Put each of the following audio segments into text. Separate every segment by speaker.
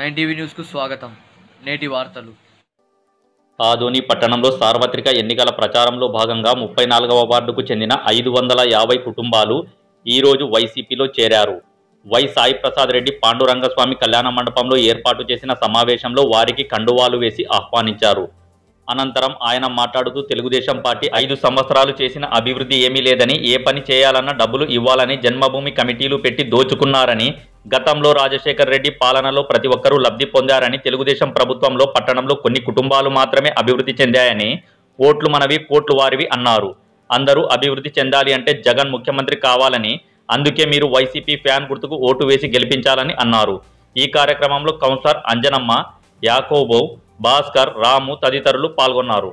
Speaker 1: 9 న్యూస్కు స్వాగతం. నేటి వార్తలు.
Speaker 2: ఆదోని పట్టణంలో సార్వత్రిక ఎన్నికల ప్రచారంలో భాగంగా 34వ వార్డుకు చెందిన 550 కుటుంబాలు ఈరోజు వైసీపీలో చేరారు. వై సాయి ప్రసాద్ రెడ్డి పాండురంగస్వామి కళ్యాణ మండపంలో ఏర్పాటు చేసిన సమావేశంలో వారికి కండువాలు వేసి ఆహ్వానించారు. అనంతరం ఆయన మాట్లాడుతూ తెలుగుదేశం పార్టీ 5 సంవత్సరాలు చేసిన అభివృద్ధి ఏమీ లేదని, ఏ పని చేయాలన్నా డబ్బులు ఇవ్వాలని జన్మభూమి కమిటీలు పెట్టి దోచుకున్నారని, గతంలో రాజశేఖర్ రెడ్డి పాలనలో ప్రతి ఒక్కరూ లబ్ధి పొందారని, తెలుగుదేశం ప్రభుత్వంలో పట్టణంలో కొన్ని కుటుంబాలు మాత్రమే అభివృద్ధి చెందాయని, ఓట్లు మనవి కోట్లు వారివి అన్నారు. అందరూ అభివృద్ధి చెందాలి అంటే జగన్ ముఖ్యమంత్రి కావాలని, అందుకే మీరు వైసీపీ ఫ్యాన్ గుర్తుకు ఓటు వేసి గెలిపించాలని అన్నారు. ఈ కార్యక్రమంలో కౌన్సిలర్ అంజనమ్మ, యాకోబో, భాస్కర్, రాము తదితరులు పాల్గొన్నారు.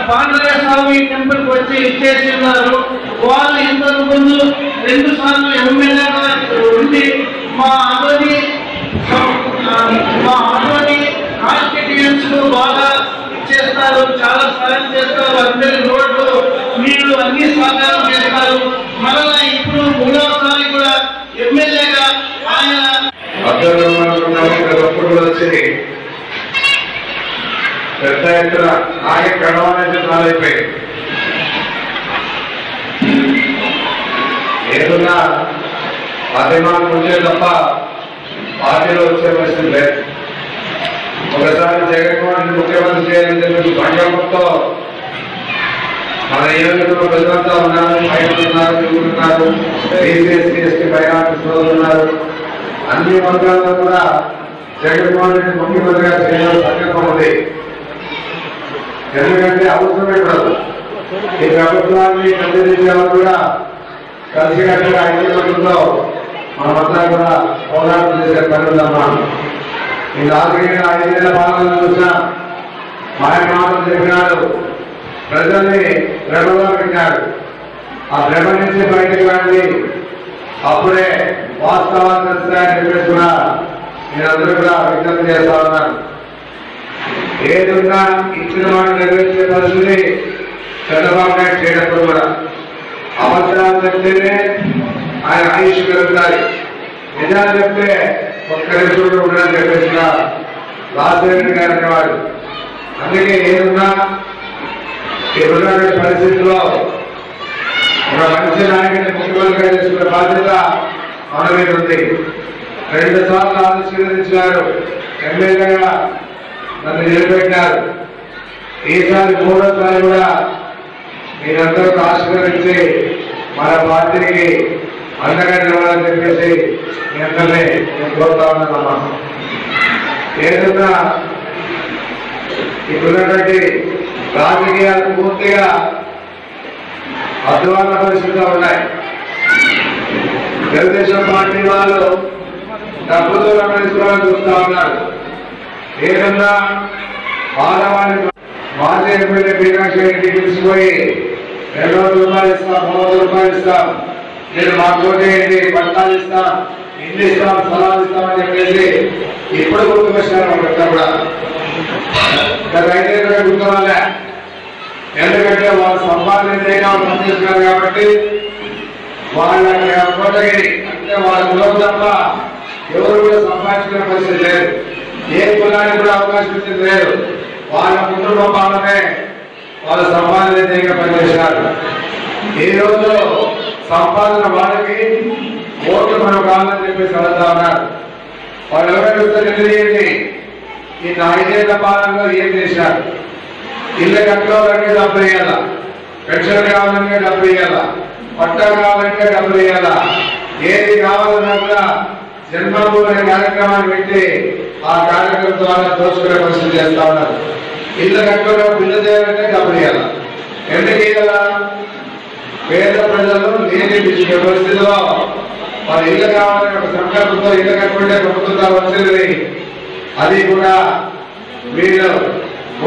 Speaker 3: పాండురంగస్వామి టెంపుల్ వచ్చి ఇచ్చేస్తున్నారు. వాళ్ళు ఇంతకు ముందు 2 సార్లు ఎమ్మెల్యేగా ఉండి మా ఆదోని కాన్స్టిట్యూయన్స్ బాగా ఇచ్చేస్తారు, చాలా సాయం చేస్తారు, అందరి రోడ్లు నీళ్లు అన్ని సహకారం చేస్తారు. మరలా ఇప్పుడు 3వసారి కూడా ఎమ్మెల్యేగా ఆయన
Speaker 4: వచ్చి పెద్ద ఎత్తున కార్యక్రమం అనేది మొదలైపోయింది. ఏదన్నా అభిమానం ఉంటే తప్ప పార్టీలో వచ్చే పరిస్థితి లేదు. ఒకసారి జగన్మోహన్ ముఖ్యమంత్రి చేయాలని చెప్పి సంకల్పంతో మన నియోజకవర్గంలో ప్రజలంతా ఉన్నారు, బయటన్నారు, తిరుగుతున్నారు, బీసీఎస్సీ ఎస్టీ మైనారిటీ సోదరులు ఉన్నారు. అన్ని వర్గాల్లో కూడా జగన్మోహన్ రెడ్డి ముఖ్యమంత్రిగా చేయాలని సంకల్పం ఉంది. ఎందుకంటే అవసరమే కాదు, ఈ ప్రభుత్వాన్ని ప్రతినిధించాలని కూడా కలిసినట్టుగా 5 రోజుల్లో మనమంతా కూడా పోరాటం చేసే పని ఉందమ్మా. ఈ 4 ఏళ్ళ 5 ఏళ్ల పాలన చూసినా ఆయన మాటలు చెప్పినాడు, ప్రజల్ని భ్రమలో పెట్టాడు. ఆ భ్రమ నుంచి బయటకు రండి, అప్పుడే వాస్తవాలు తెలుస్తాయని చెప్పేసి కూడా మీరందరూ కూడా విజ్ఞప్తి చేస్తా ఉన్నారు. ఏదున్నా ఇచ్చిన మాట నెరవేర్చే పరిస్థితి చంద్రబాబు నాయుడు చేయనప్పుడు కూడా అబద్ధాలు చెప్తేనే ఆయన ఆయుష్ పెరుగుతాయి, నిజాలు చెప్తే ఒక్క నిమిషంలో ఉండని చెప్పేసి రాజశేఖర్ గారు అనేవాడు. అందుకే ఏదున్నా ఇప్పుడున్న పరిస్థితుల్లో ఒక మంచి నాయకుడిని ముఖ్యమంత్రిగా చేసుకునే బాధ్యత మన మీద ఉంది. 2 సార్లు ఆశీర్వదించారు, ఎమ్మెల్యేగా నన్ను నిలబెట్టారు. ఈసారి 3వ సారి కూడా మీరందరూ ఆశీర్వదించి మన పార్టీకి అండగా నిలవాలని చెప్పేసి మీ అందరినీ నేను కోరుతా ఉన్నానమ్మా. ఏదన్నా ఇప్పుడున్నటువంటి రాజకీయాలు పూర్తిగా అధ్వాన పరిస్థితిలో ఉన్నాయి. తెలుగుదేశం పార్టీ వాళ్ళు డబ్బుతో రమణించుకోవాలని చూస్తా ఉన్నారు. ఏదన్నా మానవాళి మాజీ ఎమ్మెల్యే మీనాక్షి రెడ్డి పిలిచిపోయి 200 రూపాయలు ఇస్తాం, 300 రూపాయలు ఇస్తాం, నేను మాకు ఓటేయండి, పట్టాలు ఇస్తాం, ఇల్లు ఇస్తాం, స్థలాలు ఇస్తామని చెప్పేసి ఇప్పుడు గుర్తుకొచ్చారు వాళ్ళంతా కూడా. గత 5 ఏళ్ళుగా గుర్తురాలే. ఎందుకంటే వాళ్ళు సంపాదన పనిచేస్తున్నారు కాబట్టి వాళ్ళ కోటగిరి అంటే వాళ్ళ కులం తప్ప ఎవరు కూడా సంపాదించుకునే పరిస్థితి లేదు. ఏ కులానికి కూడా అవకాశం ఇచ్చింది లేదు. వాళ్ళ కుటుంబ పాలనే వాళ్ళ సంపాదన పనిచేశారు. ఈ రోజు సంపాదన వాళ్ళకి ఓట్లు మనం కావాలని చెప్పేసి అడుగుతా ఉన్నారు. వాళ్ళు ఎవరైనా తెలియజేయండి, ఈ 5 ఏళ్ల పాలనలో ఏం చేశారు. ఇళ్ళ కట్టుకోవాలంటే డబ్బులు వేయాలా, పెన్షన్ కావాలంటే డబ్బులు వేయాలా, పట్టా కావాలంటే డబ్బులు వేయాలా, ఏది కావాలన్నా కూడా జన్మభూమి కార్యక్రమాన్ని పెట్టి ఆ కార్యక్రమం ద్వారా దోచుకునే పరిస్థితి చేస్తా ఉన్నారు. ఇళ్ళ కట్టుకునే బిల్లు చేయాలంటే డబ్బులు వేయాలా. ఎందుకు వేయాలా? పేద ప్రజలు లేని పరిస్థితిలో వాళ్ళ ఇల్లు కావాలని ఒక సంకల్పంతో ఇల్లు కట్టుకుంటే ప్రభుత్వం వచ్చింది. అది కూడా వీళ్ళు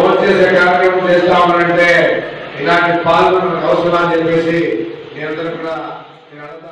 Speaker 4: ఓట్ చేసే కార్యక్రమం చేస్తా ఉన్నారంటే ఇలాంటి పాల్గొన అవసరం అని చెప్పేసి మీ అందరూ కూడా నేను అడుగుతా